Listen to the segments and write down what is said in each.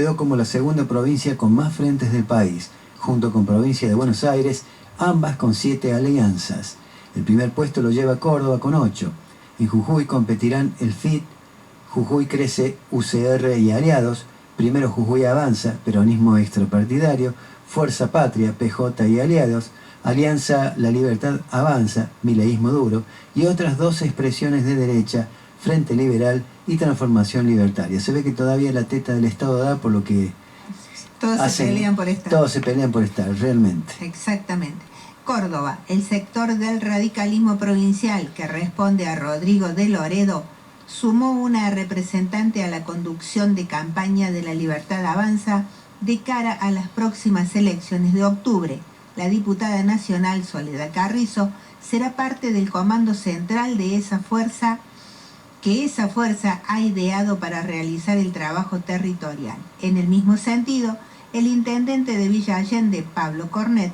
Quedó como la segunda provincia con más frentes del país, junto con provincia de Buenos Aires, ambas con 7 alianzas. El primer puesto lo lleva Córdoba con 8. En Jujuy competirán el FIT, Jujuy Crece, UCR y aliados. Primero Jujuy Avanza, peronismo extrapartidario, Fuerza Patria, PJ y aliados, Alianza La Libertad Avanza, mileísmo duro, y otras 12 expresiones de derecha, Frente Liberal y Transformación Libertaria. Se ve que todavía la teta del Estado da, por lo que todos se pelean por estar. Todos se pelean por estar, realmente. Exactamente. Córdoba, el sector del radicalismo provincial que responde a Rodrigo de Loredo, sumó una representante a la conducción de campaña de La Libertad Avanza de cara a las próximas elecciones de octubre. La diputada nacional Soledad Carrizo será parte del comando central de esa fuerza ha ideado para realizar el trabajo territorial. En el mismo sentido, el intendente de Villa Allende, Pablo Cornet,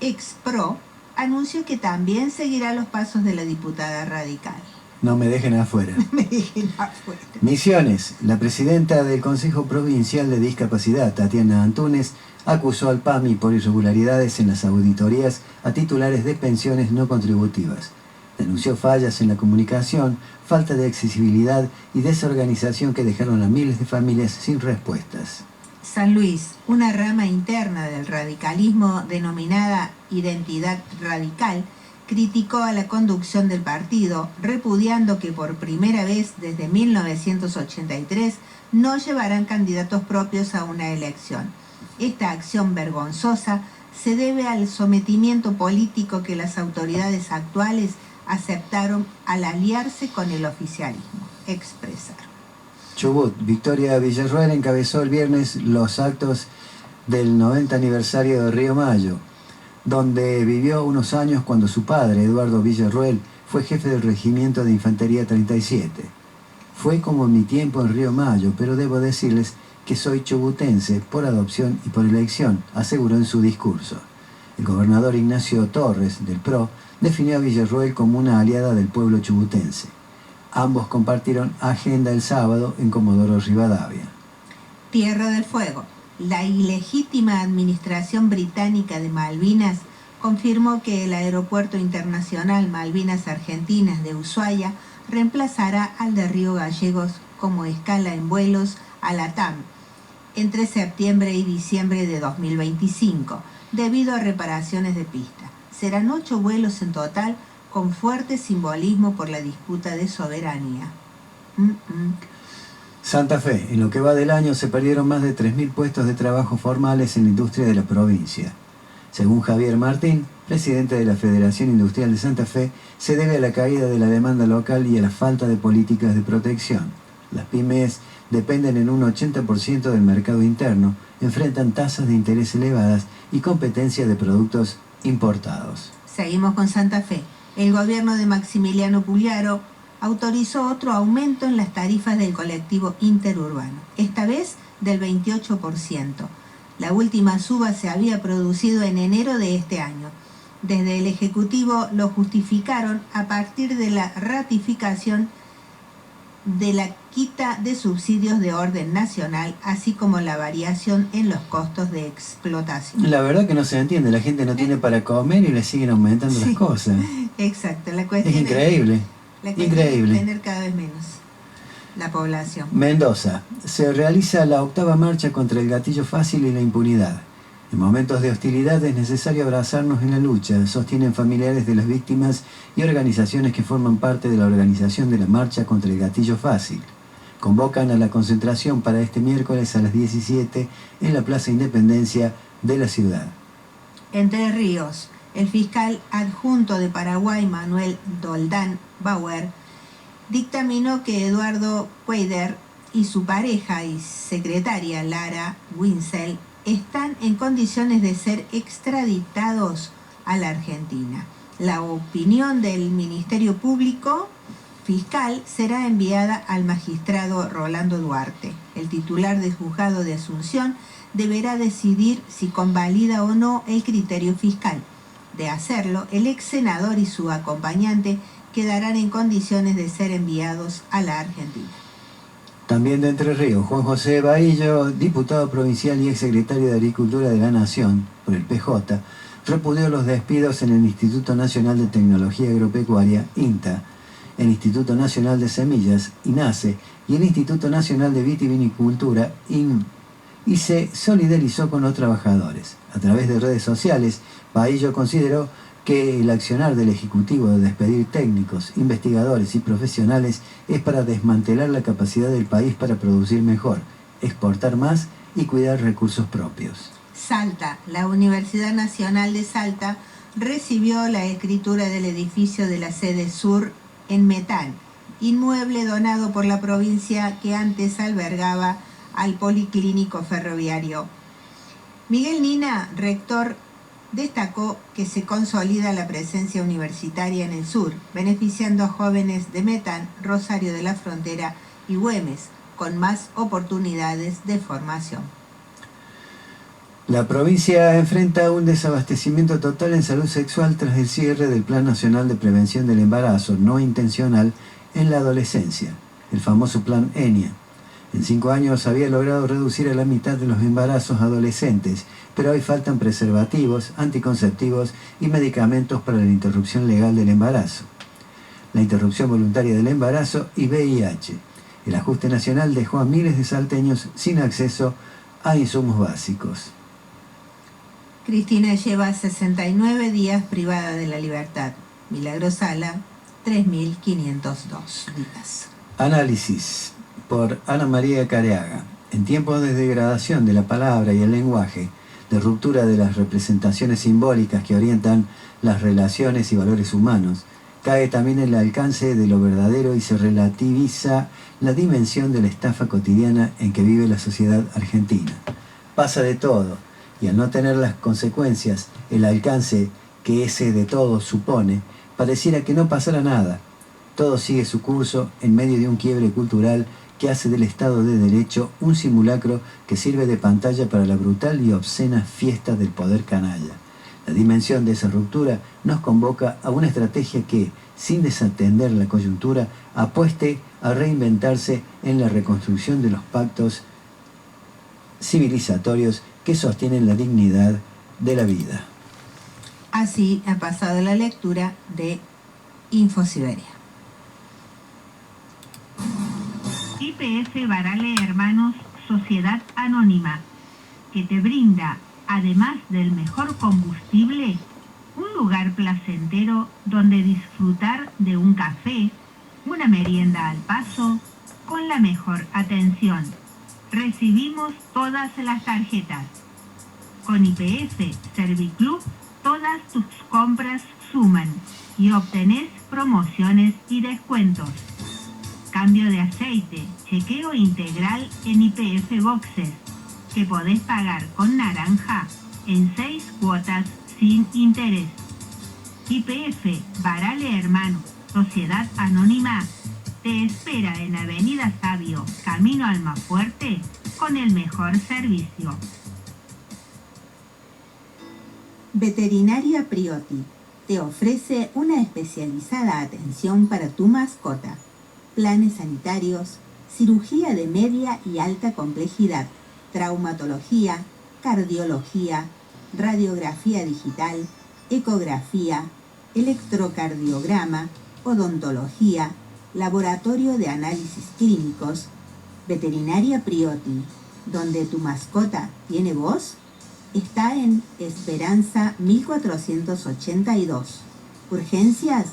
ex PRO, anunció que también seguirá los pasos de la diputada radical. No me dejen afuera. Me dejen afuera. Misiones. La presidenta del Consejo Provincial de Discapacidad, Tatiana Antúnez, acusó al PAMI por irregularidades en las auditorías a titulares de pensiones no contributivas. Denunció fallas en la comunicación, falta de accesibilidad y desorganización que dejaron a miles de familias sin respuestas. San Luis, una rama interna del radicalismo denominada Identidad Radical, criticó a la conducción del partido, repudiando que por primera vez desde 1983 no llevarán candidatos propios a una elección. Esta acción vergonzosa se debe al sometimiento político que las autoridades actuales aceptaron al aliarse con el oficialismo, expresaron. Chubut, Victoria Villarroel encabezó el viernes los actos del 90 aniversario de Río Mayo, donde vivió unos años cuando su padre, Eduardo Villarroel, fue jefe del Regimiento de Infantería 37. Fue como mi tiempo en Río Mayo, pero debo decirles que soy chubutense por adopción y por elección, aseguró en su discurso. El gobernador Ignacio Torres, del PRO, definió a Villarroel como una aliada del pueblo chubutense. Ambos compartieron agenda el sábado en Comodoro Rivadavia. Tierra del Fuego. La ilegítima administración británica de Malvinas confirmó que el Aeropuerto Internacional Malvinas Argentinas de Ushuaia reemplazará al de Río Gallegos como escala en vuelos a LATAM entre septiembre y diciembre de 2025, debido a reparaciones de pista. Serán 8 vuelos en total, con fuerte simbolismo por la disputa de soberanía. Santa Fe, en lo que va del año se perdieron más de 3.000 puestos de trabajo formales en la industria de la provincia. Según Javier Martín, presidente de la Federación Industrial de Santa Fe, se debe a la caída de la demanda local y a la falta de políticas de protección. Las pymes dependen en un 80% del mercado interno, enfrentan tasas de interés elevadas y competencia de productos importados. Seguimos con Santa Fe. El gobierno de Maximiliano Pugliaro autorizó otro aumento en las tarifas del colectivo interurbano, esta vez del 28%. La última suba se había producido en enero de este año. Desde el Ejecutivo lo justificaron a partir de la ratificación de la quita de subsidios de orden nacional, así como la variación en los costos de explotación. La verdad que no se entiende, la gente no tiene para comer y le siguen aumentando las cosas. Exacto, la cuestión es increíble. Increíble. Es tener cada vez menos la población. Mendoza, se realiza la 8ª marcha contra el gatillo fácil y la impunidad. En momentos de hostilidad es necesario abrazarnos en la lucha, sostienen familiares de las víctimas y organizaciones que forman parte de la organización de la marcha contra el gatillo fácil. Convocan a la concentración para este miércoles a las 17 en la Plaza Independencia de la ciudad. Entre Ríos, el fiscal adjunto de Paraguay, Manuel Doldán Bauer, dictaminó que Eduardo Cuader y su pareja y secretaria Lara Winsel están en condiciones de ser extraditados a la Argentina. La opinión del Ministerio Público Fiscal será enviada al magistrado Rolando Duarte. El titular del juzgado de Asunción deberá decidir si convalida o no el criterio fiscal. De hacerlo, el ex senador y su acompañante quedarán en condiciones de ser enviados a la Argentina. También de Entre Ríos, Juan José Bahillo, diputado provincial y exsecretario de Agricultura de la Nación, por el PJ, repudió los despidos en el Instituto Nacional de Tecnología Agropecuaria, INTA, el Instituto Nacional de Semillas, INASE, y el Instituto Nacional de Vitivinicultura, IN, y se solidarizó con los trabajadores. A través de redes sociales, Bahillo consideró que el accionar del Ejecutivo de despedir técnicos, investigadores y profesionales es para desmantelar la capacidad del país para producir mejor, exportar más y cuidar recursos propios. Salta, la Universidad Nacional de Salta recibió la escritura del edificio de la sede sur en Metán, inmueble donado por la provincia que antes albergaba al Policlínico Ferroviario. Miguel Nina, rector, destacó que se consolida la presencia universitaria en el sur, beneficiando a jóvenes de Metán, Rosario de la Frontera y Güemes, con más oportunidades de formación. La provincia enfrenta un desabastecimiento total en salud sexual tras el cierre del Plan Nacional de Prevención del Embarazo no intencional en la adolescencia, el famoso Plan ENIA. En 5 años había logrado reducir a la mitad de los embarazos adolescentes, pero hoy faltan preservativos, anticonceptivos y medicamentos para la interrupción legal del embarazo, la interrupción voluntaria del embarazo y VIH. El ajuste nacional dejó a miles de salteños sin acceso a insumos básicos. Cristina lleva 69 días privada de la libertad. Milagro Sala, 3.502 días. Análisis por Ana María Careaga. En tiempos de degradación de la palabra y el lenguaje, de ruptura de las representaciones simbólicas que orientan las relaciones y valores humanos, cae también el alcance de lo verdadero y se relativiza la dimensión de la estafa cotidiana en que vive la sociedad argentina. Pasa de todo, y al no tener las consecuencias, el alcance que ese de todo supone, pareciera que no pasará nada. Todo sigue su curso en medio de un quiebre cultural que hace del Estado de Derecho un simulacro que sirve de pantalla para la brutal y obscena fiesta del poder canalla. La dimensión de esa ruptura nos convoca a una estrategia que, sin desatender la coyuntura, apueste a reinventarse en la reconstrucción de los pactos civilizatorios que sostienen la dignidad de la vida. Así ha pasado la lectura de InfoSiberia. YPF Barale Hermanos, Sociedad Anónima, que te brinda, además del mejor combustible, un lugar placentero donde disfrutar de un café, una merienda al paso, con la mejor atención. Recibimos todas las tarjetas. Con YPF Serviclub, todas tus compras suman y obtenés promociones y descuentos. Cambio de aceite, chequeo integral en YPF Boxes, que podés pagar con naranja en 6 cuotas sin interés. YPF Barale Hermanos, Sociedad Anónima, te espera en Avenida Sabio, Camino Almafuerte, con el mejor servicio. Veterinaria Priotti te ofrece una especializada atención para tu mascota, planes sanitarios, cirugía de media y alta complejidad, traumatología, cardiología, radiografía digital, ecografía, electrocardiograma, odontología, laboratorio de análisis clínicos. Veterinaria Priotti, donde tu mascota tiene voz, está en Esperanza 1482. Urgencias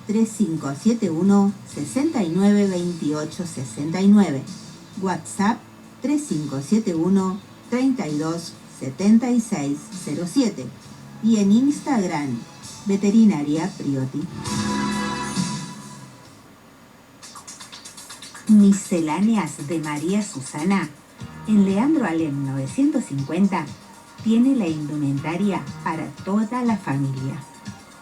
3571 69 28 69. WhatsApp 3571 32 76 07. Y en Instagram, Veterinaria Priotti. Misceláneas de María Susana, en Leandro Alem 950, tiene la indumentaria para toda la familia.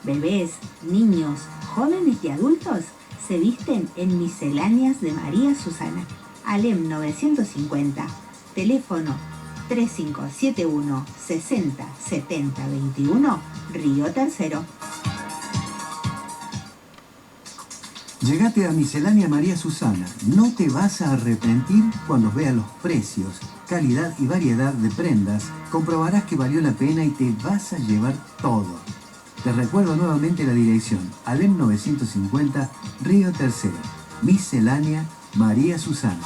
Bebés, niños, jóvenes y adultos se visten en Misceláneas de María Susana. Alem 950, teléfono 3571 60 70 21, Río Tercero. Llegate a Miscelánea María Susana. No te vas a arrepentir cuando veas los precios, calidad y variedad de prendas. Comprobarás que valió la pena y te vas a llevar todo. Te recuerdo nuevamente la dirección. Alem 950, Río Tercero. Miscelánea María Susana.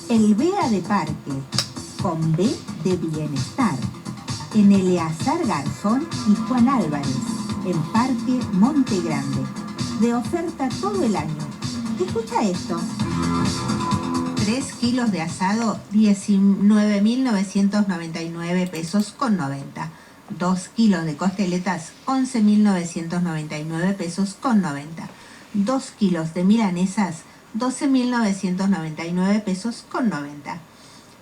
El BEA de Parque, con B de Bienestar, en Eleazar Garzón y Juan Álvarez, en Parque Monte Grande, de oferta todo el año. Escucha esto. 3 kilos de asado, 19.999 pesos con 90. 2 kilos de costeletas, 11.999 pesos con 90. 2 kilos de milanesas, 12.999 pesos con 90.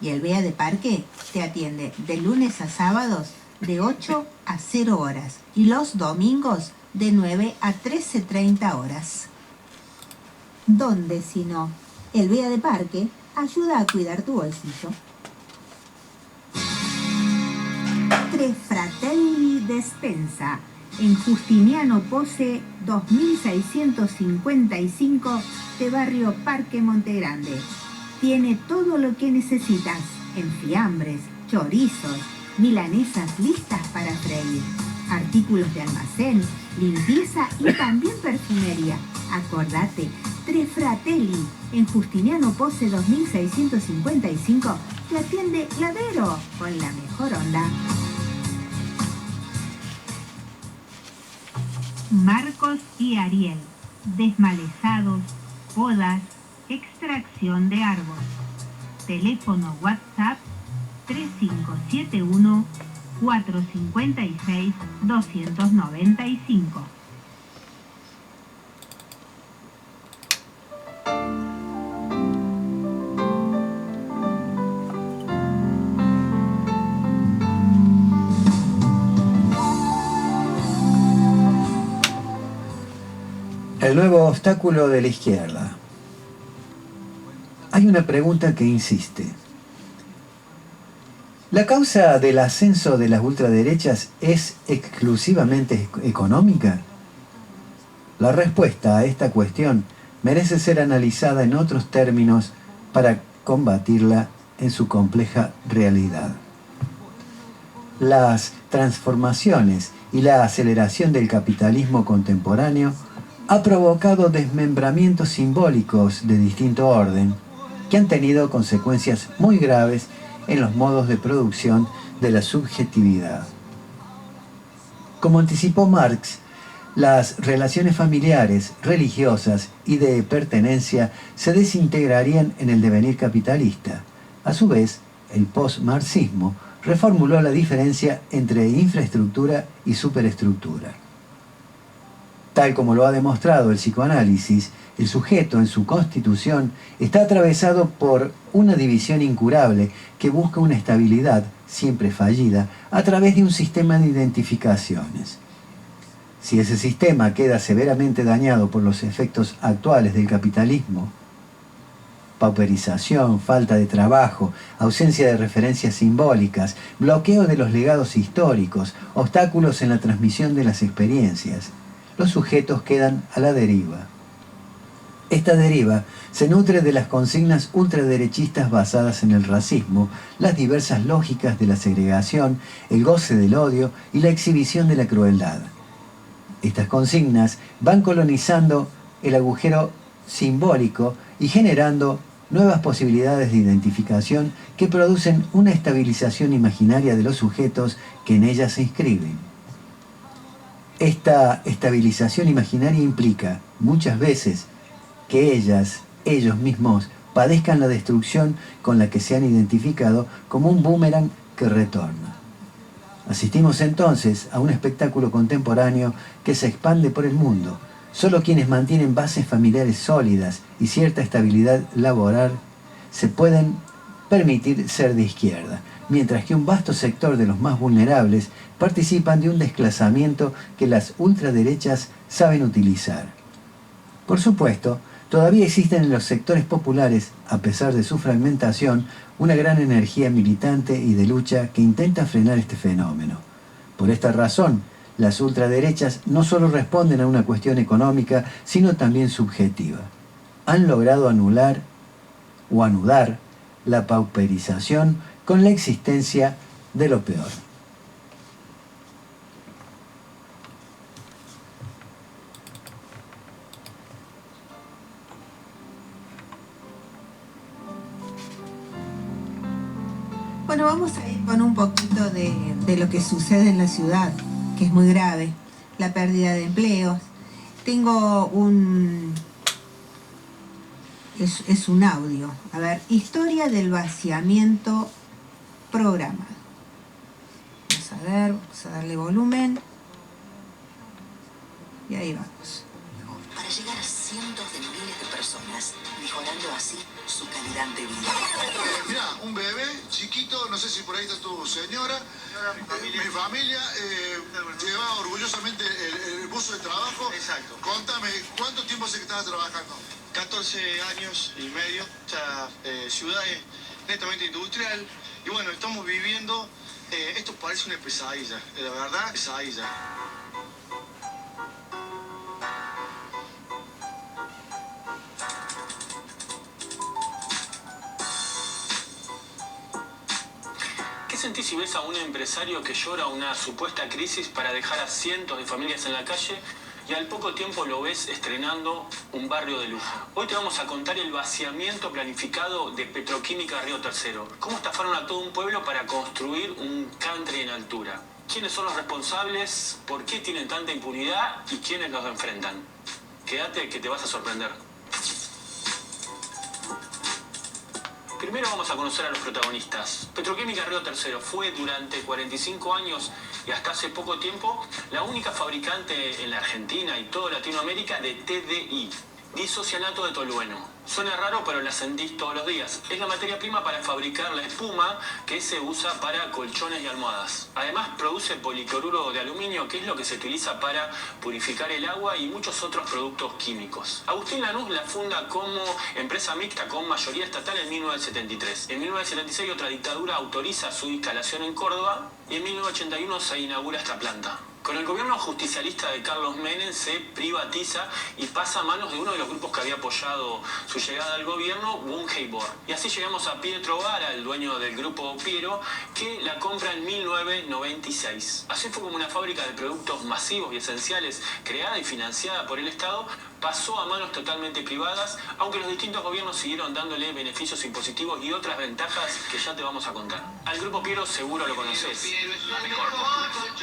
Y el BEA de Parque te atiende de lunes a sábados de 8 a 0 horas y los domingos de 9 a 13:30 horas. ¿Dónde si no? El BEA de Parque ayuda a cuidar tu bolsillo. Tre Fratelli Despensa, en Justiniano Pose 2655 de barrio Parque Monte Grande. Tiene todo lo que necesitas en fiambres, chorizos, milanesas listas para freír, artículos de almacén, limpieza y también perfumería. Acordate, Tre Fratelli, en Justiniano Pose 2655, te atiende Ladero con la mejor onda. Marcos y Ariel, desmalezados, podas, extracción de árbol. Teléfono WhatsApp 3571 456 295. El nuevo obstáculo de la izquierda. Hay una pregunta que insiste. ¿La causa del ascenso de las ultraderechas es exclusivamente económica? La respuesta a esta cuestión merece ser analizada en otros términos para combatirla en su compleja realidad. Las transformaciones y la aceleración del capitalismo contemporáneo ha provocado desmembramientos simbólicos de distinto orden que han tenido consecuencias muy graves en los modos de producción de la subjetividad. Como anticipó Marx, las relaciones familiares, religiosas y de pertenencia se desintegrarían en el devenir capitalista. A su vez, el post-marxismo reformuló la diferencia entre infraestructura y superestructura. Tal como lo ha demostrado el psicoanálisis, el sujeto en su constitución está atravesado por una división incurable que busca una estabilidad, siempre fallida, a través de un sistema de identificaciones. Si ese sistema queda severamente dañado por los efectos actuales del capitalismo, pauperización, falta de trabajo, ausencia de referencias simbólicas, bloqueo de los legados históricos, obstáculos en la transmisión de las experiencias, los sujetos quedan a la deriva. Esta deriva se nutre de las consignas ultraderechistas basadas en el racismo, las diversas lógicas de la segregación, el goce del odio y la exhibición de la crueldad. Estas consignas van colonizando el agujero simbólico y generando nuevas posibilidades de identificación que producen una estabilización imaginaria de los sujetos que en ellas se inscriben. Esta estabilización imaginaria implica, muchas veces, que ellos mismos, padezcan la destrucción con la que se han identificado como un boomerang que retorna. Asistimos entonces a un espectáculo contemporáneo que se expande por el mundo. Solo quienes mantienen bases familiares sólidas y cierta estabilidad laboral se pueden permitir ser de izquierda, mientras que un vasto sector de los más vulnerables participan de un desclasamiento que las ultraderechas saben utilizar. Por supuesto, todavía existen en los sectores populares, a pesar de su fragmentación, una gran energía militante y de lucha que intenta frenar este fenómeno. Por esta razón, Las ultraderechas no solo responden a una cuestión económica, sino también subjetiva. Han logrado anular o anudar la pauperización con la existencia de lo peor. Bueno, vamos a ir con un poquito de lo que sucede en la ciudad, que es muy grave, la pérdida de empleos. Tengo es un audio. A ver, historia del vaciamiento programado. Vamos a ver, vamos a darle volumen. Y ahí vamos. Para llegar a cientos de miles de personas, mejorando así su calidad de vida. Mira, un bebé chiquito, no sé si por ahí está tu señora. Mi familia lleva orgullosamente el buzo de trabajo. Exacto. Contame, ¿cuánto tiempo hace que estás trabajando? 14 años y medio. Esta ciudad es netamente industrial. Y bueno, estamos viviendo. Esto parece una pesadilla. La verdad, pesadilla. ¿Qué sentís si ves a un empresario que llora una supuesta crisis para dejar a cientos de familias en la calle y al poco tiempo lo ves estrenando un barrio de lujo? Hoy te vamos a contar el vaciamiento planificado de Petroquímica Río Tercero. Cómo estafaron a todo un pueblo para construir un country en altura. ¿Quiénes son los responsables? ¿Por qué tienen tanta impunidad? ¿Y quiénes los enfrentan? Quédate que te vas a sorprender. Primero vamos a conocer a los protagonistas. Petroquímica Río Tercero fue durante 45 años y hasta hace poco tiempo la única fabricante en la Argentina y toda Latinoamérica de TDI, disocianato de tolueno. Suena raro, pero la sentís todos los días. Es la materia prima para fabricar la espuma que se usa para colchones y almohadas. Además produce policloruro de aluminio, que es lo que se utiliza para purificar el agua y muchos otros productos químicos. Agustín Lanús la funda como empresa mixta con mayoría estatal en 1973. En 1976 otra dictadura autoriza su instalación en Córdoba y en 1981 se inaugura esta planta. Con el gobierno justicialista de Carlos Menem se privatiza y pasa a manos de uno de los grupos que había apoyado su llegada al gobierno, Bungeibor. Y así llegamos a Pietro Vara, el dueño del grupo Piero, que la compra en 1996. Así fue como una fábrica de productos masivos y esenciales, creada y financiada por el Estado, pasó a manos totalmente privadas, aunque los distintos gobiernos siguieron dándole beneficios impositivos y otras ventajas que ya te vamos a contar. Al grupo Piero seguro lo conoces.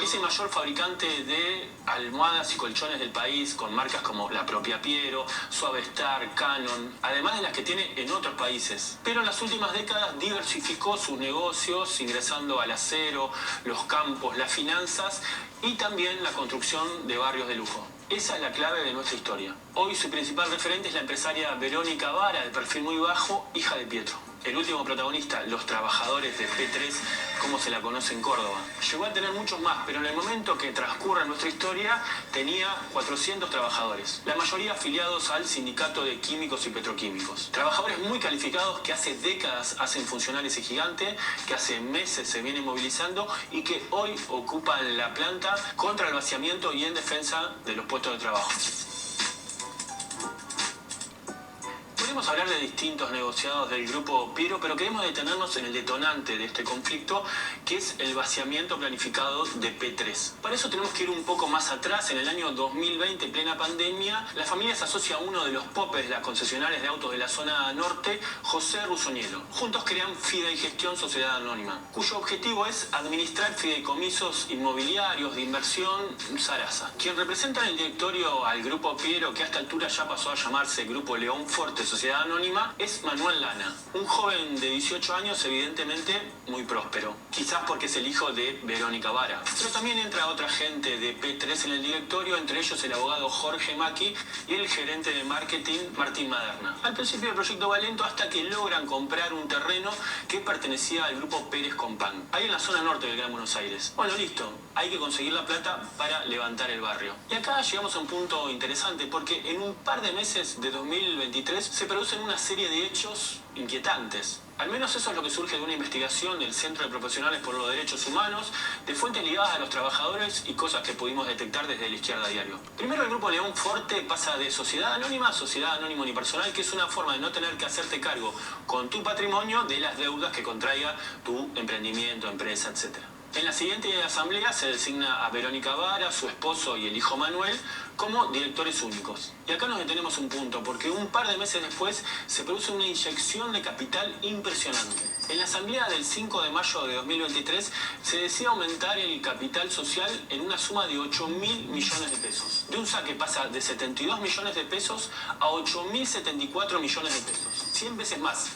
Es el mayor fabricante de almohadas y colchones del país, con marcas como la propia Piero, Suavestar, Canon, además de las que tiene en otros países. Pero en las últimas décadas diversificó sus negocios, ingresando al acero, los campos, las finanzas y también la construcción de barrios de lujo. Esa es la clave de nuestra historia. Hoy su principal referente es la empresaria Verónica Vara, de perfil muy bajo, hija de Pietro. El último protagonista, los trabajadores de P3, como se la conoce en Córdoba. Llegó a tener muchos más, pero en el momento que transcurre nuestra historia, tenía 400 trabajadores, la mayoría afiliados al sindicato de químicos y petroquímicos. Trabajadores muy calificados que hace décadas hacen funcionar ese gigante, que hace meses se viene movilizando y que hoy ocupan la planta contra el vaciamiento y en defensa de los puestos de trabajo. Podemos hablar de distintos negociados del grupo Piero, pero queremos detenernos en el detonante de este conflicto, que es el vaciamiento planificado de P3. Para eso tenemos que ir un poco más atrás. En el año 2020, en plena pandemia, la familia se asocia a uno de los popes de las concesionarias de autos de la zona norte, José Rusonielo. Juntos crean Fideigestión Sociedad Anónima, cuyo objetivo es administrar fideicomisos inmobiliarios de inversión Sarasa. Quien representa en el directorio al grupo Piero, que a esta altura ya pasó a llamarse Grupo León Forte Sociedad Anónima, es Manuel Lana, un joven de 18 años evidentemente muy próspero, quizás porque es el hijo de Verónica Vara. Pero también entra otra gente de P3 en el directorio, entre ellos el abogado Jorge Macchi y el gerente de marketing Martín Maderna. Al principio del proyecto va lento hasta que logran comprar un terreno que pertenecía al grupo Pérez Compán, ahí en la zona norte del Gran Buenos Aires. Bueno, listo, hay que conseguir la plata para levantar el barrio. Y acá llegamos a un punto interesante, porque en un par de meses de 2023 se producen una serie de hechos inquietantes. Al menos eso es lo que surge de una investigación del Centro de Profesionales por los Derechos Humanos, de fuentes ligadas a los trabajadores y cosas que pudimos detectar desde la Izquierda Diario. Primero, el grupo León Forte pasa de sociedad anónima a sociedad anónima unipersonal, que es una forma de no tener que hacerte cargo con tu patrimonio de las deudas que contraiga tu emprendimiento, empresa, etc. En la siguiente asamblea se designa a Verónica Vara, su esposo y el hijo Manuel como directores únicos. Y acá nos detenemos un punto, porque un par de meses después se produce una inyección de capital impresionante. En la asamblea del 5 de mayo de 2023 se decide aumentar el capital social en una suma de 8.000 millones de pesos. De un saque pasa de 72 millones de pesos a 8.074 millones de pesos. 100 veces más.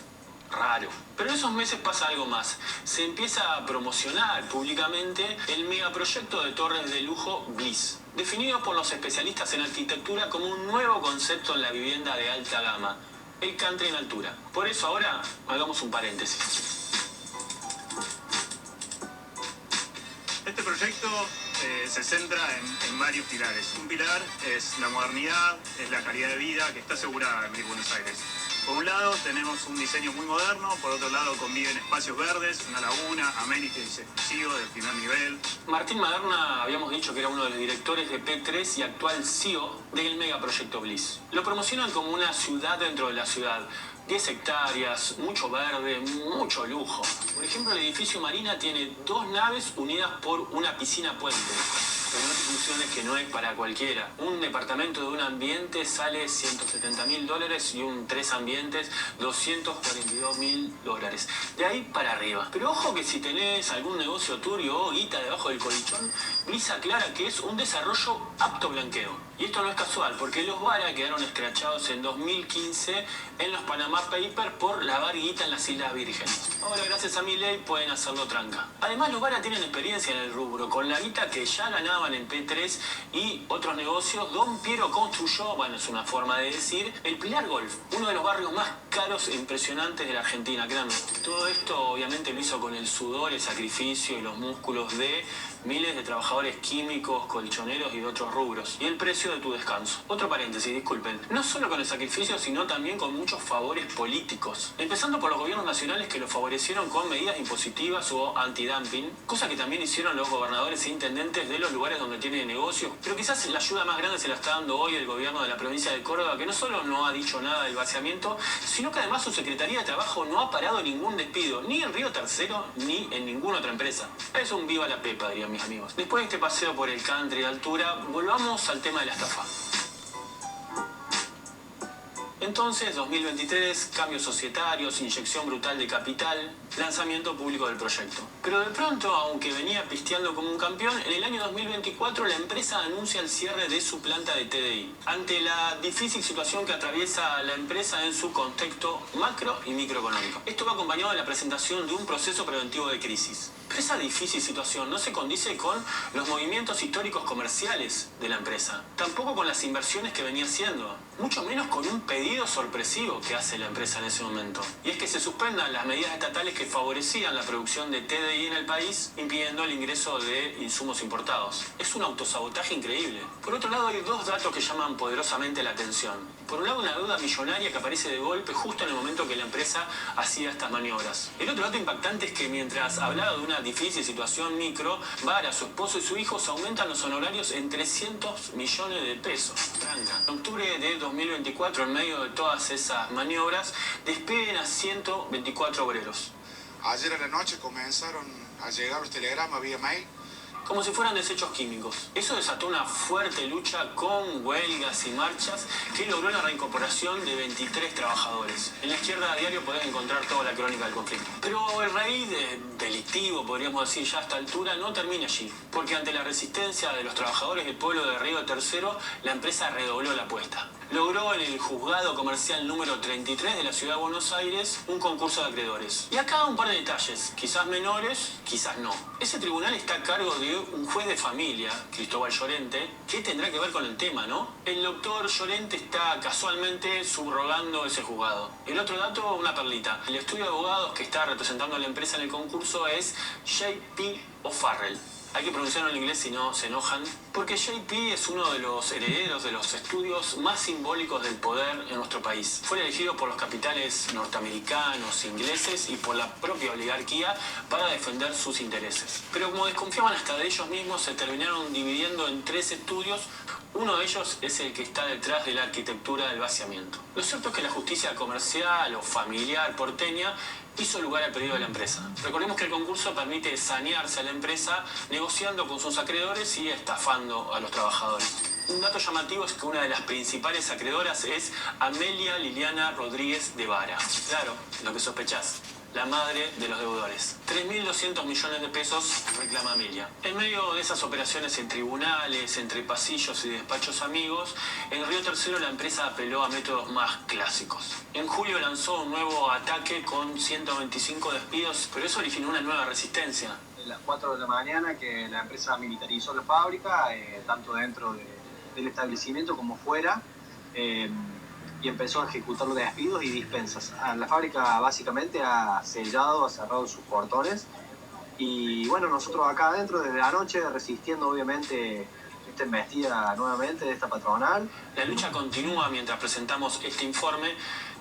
Raro. Pero en esos meses pasa algo más. Se empieza a promocionar públicamente el megaproyecto de torres de lujo Bliss, definido por los especialistas en arquitectura como un nuevo concepto en la vivienda de alta gama, el country en altura. Por eso ahora hagamos un paréntesis. Este proyecto se centra en varios pilares. Un pilar es la modernidad, es la calidad de vida que está asegurada en Buenos Aires. Por un lado tenemos un diseño muy moderno, por otro lado conviven espacios verdes, una laguna, amenities exclusivos del primer nivel. Martín Maderna habíamos dicho que era uno de los directores de P3 y actual CEO del megaproyecto Bliss. Lo promocionan como una ciudad dentro de la ciudad. 10 hectáreas, mucho verde, mucho lujo. Por ejemplo, el edificio Marina tiene 2 naves unidas por una piscina puente. Pero no te funciones que no es para cualquiera. Un departamento de un ambiente sale $170.000 y un 3 ambientes $242.000. De ahí para arriba. Pero ojo que si tenés algún negocio turbio o guita debajo del colchón, Bliss aclara que es un desarrollo apto blanqueo. Y esto no es casual, porque los Vara quedaron escrachados en 2015 en los Panama Papers por lavar guita en las Islas Vírgenes. Ahora, gracias a Milei, pueden hacerlo tranca. Además, los Vara tienen experiencia en el rubro. Con la guita que ya ganaban en P3 y otros negocios, Don Piero construyó, bueno, es una forma de decir, el Pilar Golf, uno de los barrios más caros e impresionantes de la Argentina, créanme. Todo esto, obviamente, lo hizo con el sudor, el sacrificio y los músculos de miles de trabajadores químicos, colchoneros y de otros rubros. Y el precio de tu descanso. Otro paréntesis, disculpen. No solo con el sacrificio, sino también con muchos favores políticos. Empezando por los gobiernos nacionales que lo favorecieron con medidas impositivas o antidumping, cosa que también hicieron los gobernadores e intendentes de los lugares donde tienen negocios. Pero quizás la ayuda más grande se la está dando hoy el gobierno de la provincia de Córdoba, que no solo no ha dicho nada del vaciamiento, sino que además su Secretaría de Trabajo no ha parado ningún despido, ni en Río Tercero, ni en ninguna otra empresa. Es un viva la pepa, dirían mis amigos. Después de este paseo por el country de altura, volvamos al tema de la estafa. Entonces, 2023, cambios societarios, inyección brutal de capital, lanzamiento público del proyecto. Pero de pronto, aunque venía pisteando como un campeón, en el año 2024 la empresa anuncia el cierre de su planta de TDI, ante la difícil situación que atraviesa la empresa en su contexto macro y microeconómico. Esto va acompañado de la presentación de un proceso preventivo de crisis. Pero esa difícil situación no se condice con los movimientos históricos comerciales de la empresa, tampoco con las inversiones que venía haciendo, mucho menos con un pedido sorpresivo que hace la empresa en ese momento. Y es que se suspendan las medidas estatales que favorecían la producción de TDI en el país, impidiendo el ingreso de insumos importados. Es un autosabotaje increíble. Por otro lado, hay 2 datos que llaman poderosamente la atención. Por un lado, una deuda millonaria que aparece de golpe justo en el momento que la empresa hacía estas maniobras. El otro dato impactante es que mientras hablaba de una difícil situación micro, Vara, su esposo y su hijo se aumentan los honorarios en 300 millones de pesos. Tranca. En octubre de 2024, en medio de todas esas maniobras, despiden a 124 obreros. Ayer a la noche comenzaron a llegar los telegramas vía mail. Como si fueran desechos químicos. Eso desató una fuerte lucha con huelgas y marchas que logró la reincorporación de 23 trabajadores. En la Izquierda Diario podés encontrar toda la crónica del conflicto. Pero el raíz delictivo, podríamos decir ya a esta altura, no termina allí. Porque ante la resistencia de los trabajadores del pueblo de Río Tercero, la empresa redobló la apuesta. Logró en el juzgado comercial número 33 de la ciudad de Buenos Aires un concurso de acreedores. Y acá un par de detalles, quizás menores, quizás no. Ese tribunal está a cargo de un juez de familia, Cristóbal Llorente, que tendrá que ver con el tema, ¿no? El doctor Llorente está casualmente subrogando ese juzgado. El otro dato, una perlita. El estudio de abogados que está representando a la empresa en el concurso es J.P. O'Farrell. Hay que pronunciarlo en inglés si no se enojan. Porque JP es uno de los herederos de los estudios más simbólicos del poder en nuestro país. Fue elegido por los capitales norteamericanos, ingleses y por la propia oligarquía para defender sus intereses. Pero como desconfiaban hasta de ellos mismos, se terminaron dividiendo en 3 estudios. Uno de ellos es el que está detrás de la arquitectura del vaciamiento. Lo cierto es que la justicia comercial o familiar porteña hizo lugar al pedido de la empresa. Recordemos que el concurso permite sanearse a la empresa negociando con sus acreedores y estafando a los trabajadores. Un dato llamativo es que una de las principales acreedoras es Amelia Liliana Rodríguez de Vara. Claro, lo que sospechás. La madre de los deudores. 3.200 millones de pesos reclama Amelia. En medio de esas operaciones en tribunales, entre pasillos y despachos amigos, en Río Tercero la empresa apeló a métodos más clásicos. En julio lanzó un nuevo ataque con 125 despidos, pero eso originó una nueva resistencia. A las 4 de la mañana que la empresa militarizó la fábrica, tanto dentro del establecimiento como fuera, y empezó a ejecutar los despidos y dispensas. La fábrica básicamente ha sellado, ha cerrado sus portones y bueno, nosotros acá adentro desde anoche resistiendo obviamente esta embestida nuevamente de esta patronal. La lucha continúa mientras presentamos este informe.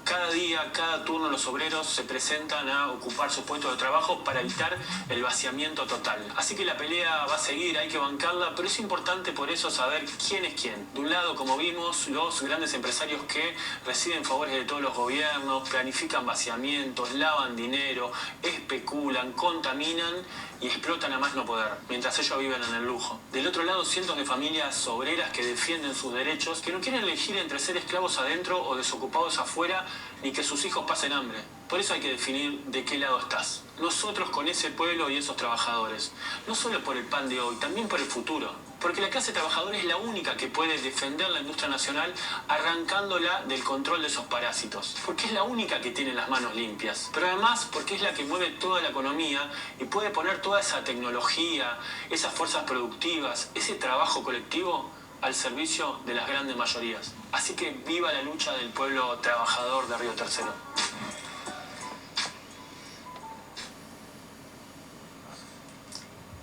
Cada día, cada turno los obreros se presentan a ocupar sus puestos de trabajo para evitar el vaciamiento total. Así que la pelea va a seguir, hay que bancarla, pero es importante por eso saber quién es quién. De un lado, como vimos, los grandes empresarios que reciben favores de todos los gobiernos, planifican vaciamientos, lavan dinero, especulan, contaminan y explotan a más no poder, mientras ellos viven en el lujo. Del otro lado, cientos de familias obreras que defienden sus derechos, que no quieren elegir entre ser esclavos adentro o desocupados afuera, ni que sus hijos pasen hambre. Por eso hay que definir de qué lado estás. Nosotros con ese pueblo y esos trabajadores. No solo por el pan de hoy, también por el futuro. Porque la clase trabajadora es la única que puede defender la industria nacional arrancándola del control de esos parásitos. Porque es la única que tiene las manos limpias. Pero además porque es la que mueve toda la economía y puede poner toda esa tecnología, esas fuerzas productivas, ese trabajo colectivo al servicio de las grandes mayorías. Así que viva la lucha del pueblo trabajador de Río Tercero.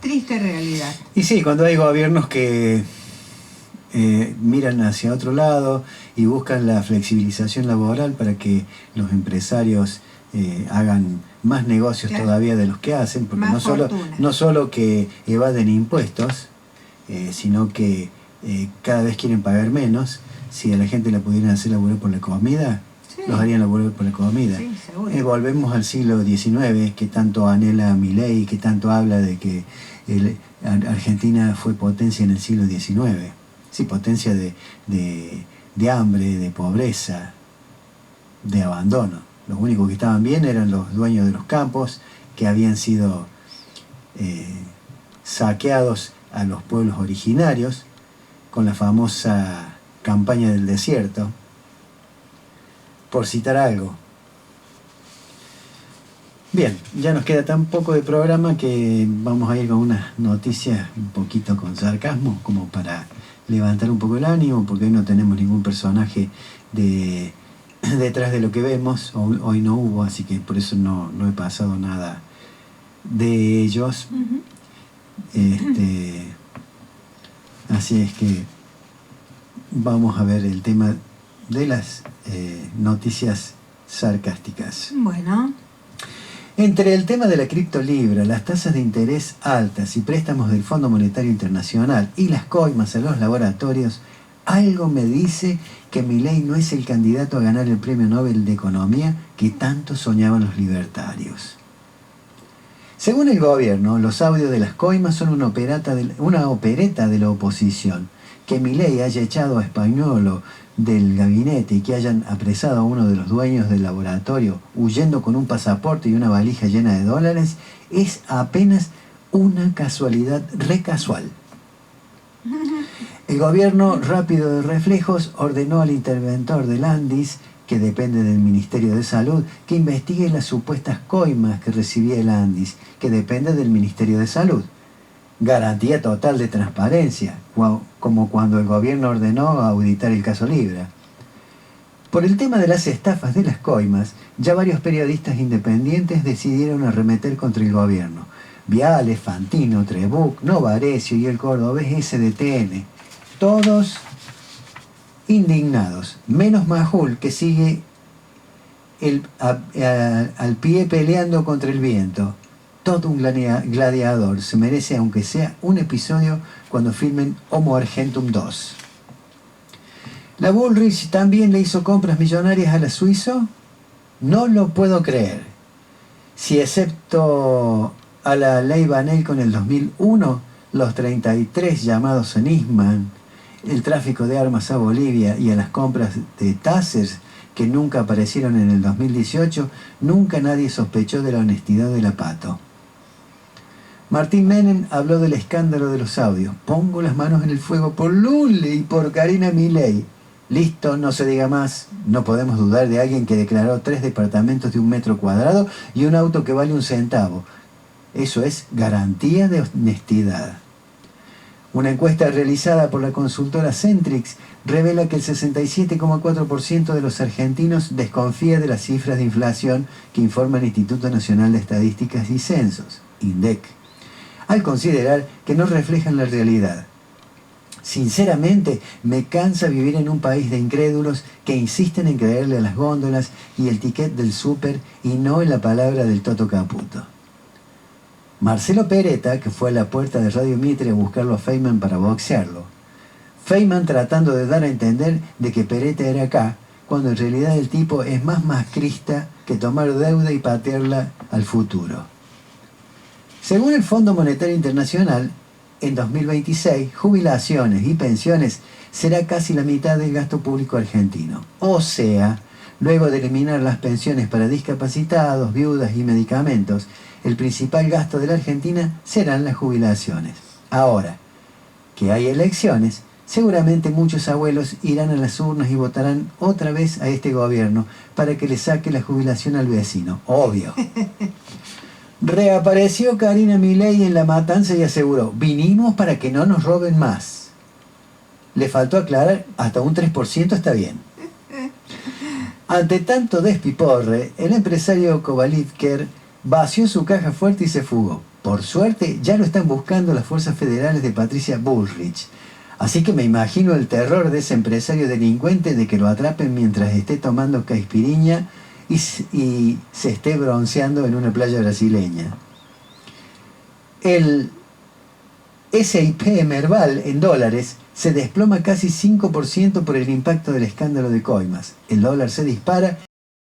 Triste realidad. Y sí, cuando hay gobiernos que miran hacia otro lado y buscan la flexibilización laboral para que los empresarios hagan más negocios todavía de los que hacen, porque no solo que evaden impuestos, sino que cada vez quieren pagar menos. Si a la gente la pudieran hacer laburar por la comida, los harían laburar por la comida. Sí, seguro. Volvemos al siglo XIX, que tanto anhela Milei, que tanto habla de que Argentina fue potencia en el siglo XIX. Sí, potencia de hambre, de pobreza, de abandono. Los únicos que estaban bien eran los dueños de los campos, que habían sido saqueados a los pueblos originarios, con la famosa campaña del desierto, por citar algo. Bien, ya nos queda tan poco de programa que vamos a ir con unas noticias un poquito con sarcasmo, como para levantar un poco el ánimo, porque hoy no tenemos ningún personaje detrás de lo que vemos. Hoy no hubo, así que por eso no he pasado nada de ellos. Así es que vamos a ver el tema de las noticias sarcásticas. Bueno. Entre el tema de la criptolibra, las tasas de interés altas y préstamos del Fondo Monetario Internacional y las coimas a los laboratorios, algo me dice que Milei no es el candidato a ganar el Premio Nobel de Economía que tanto soñaban los libertarios. Según el gobierno, los audios de las coimas son una opereta de la oposición. Que Milei haya echado a Spagnuolo del gabinete y que hayan apresado a uno de los dueños del laboratorio huyendo con un pasaporte y una valija llena de dólares es apenas una casualidad recasual. El gobierno, rápido de reflejos, ordenó al interventor del Andis, que depende del Ministerio de Salud, que investigue las supuestas coimas que recibía el Andis, que depende del Ministerio de Salud. Garantía total de transparencia, como cuando el gobierno ordenó auditar el caso Libra. Por el tema de las estafas de las coimas, ya varios periodistas independientes decidieron arremeter contra el gobierno. Viale, Fantino, Trebuch, Novarecio y el cordobés SDTN. Todos indignados, menos Majul, que sigue al pie peleando contra el viento. Todo un gladiador. Se merece, aunque sea un episodio, cuando filmen Homo Argentum 2. ¿La Bullrich también le hizo compras millonarias a la Suizo? No lo puedo creer. Si excepto a la ley Banel en el 2001, los 33 llamados a Nisman, el tráfico de armas a Bolivia y a las compras de Tassers que nunca aparecieron en el 2018, nunca nadie sospechó de la honestidad de la Pato. Martín Menem habló del escándalo de los audios. Pongo las manos en el fuego por Lula y por Karina Milei. Listo, no se diga más. No podemos dudar de alguien que declaró 3 departamentos de 1 metro cuadrado y un auto que vale 1 centavo. Eso es garantía de honestidad. Una encuesta realizada por la consultora Centrix revela que el 67,4% de los argentinos desconfía de las cifras de inflación que informa el Instituto Nacional de Estadísticas y Censos, INDEC, al considerar que no reflejan la realidad. Sinceramente, me cansa vivir en un país de incrédulos que insisten en creerle a las góndolas y el ticket del súper y no en la palabra del Toto Caputo. Marcelo Peretta, que fue a la puerta de Radio Mitre a buscarlo a Feynman para boxearlo. Feynman tratando de dar a entender de que Peretta era acá, cuando en realidad el tipo es más macrista que tomar deuda y patearla al futuro. Según el Fondo Monetario Internacional, en 2026, jubilaciones y pensiones será casi la mitad del gasto público argentino. O sea, luego de eliminar las pensiones para discapacitados, viudas y medicamentos, el principal gasto de la Argentina serán las jubilaciones. Ahora que hay elecciones, seguramente muchos abuelos irán a las urnas y votarán otra vez a este gobierno para que le saque la jubilación al vecino. Obvio. Reapareció Karina Milei en La Matanza y aseguró: vinimos para que no nos roben más. Le faltó aclarar, hasta un 3% está bien. Ante tanto despiporre, el empresario Kovalevker vació su caja fuerte y se fugó. Por suerte, ya lo están buscando las fuerzas federales de Patricia Bullrich. Así que me imagino el terror de ese empresario delincuente de que lo atrapen mientras esté tomando caipirinha y se esté bronceando en una playa brasileña. El SIP Merval en dólares se desploma casi 5% por el impacto del escándalo de coimas. El dólar se dispara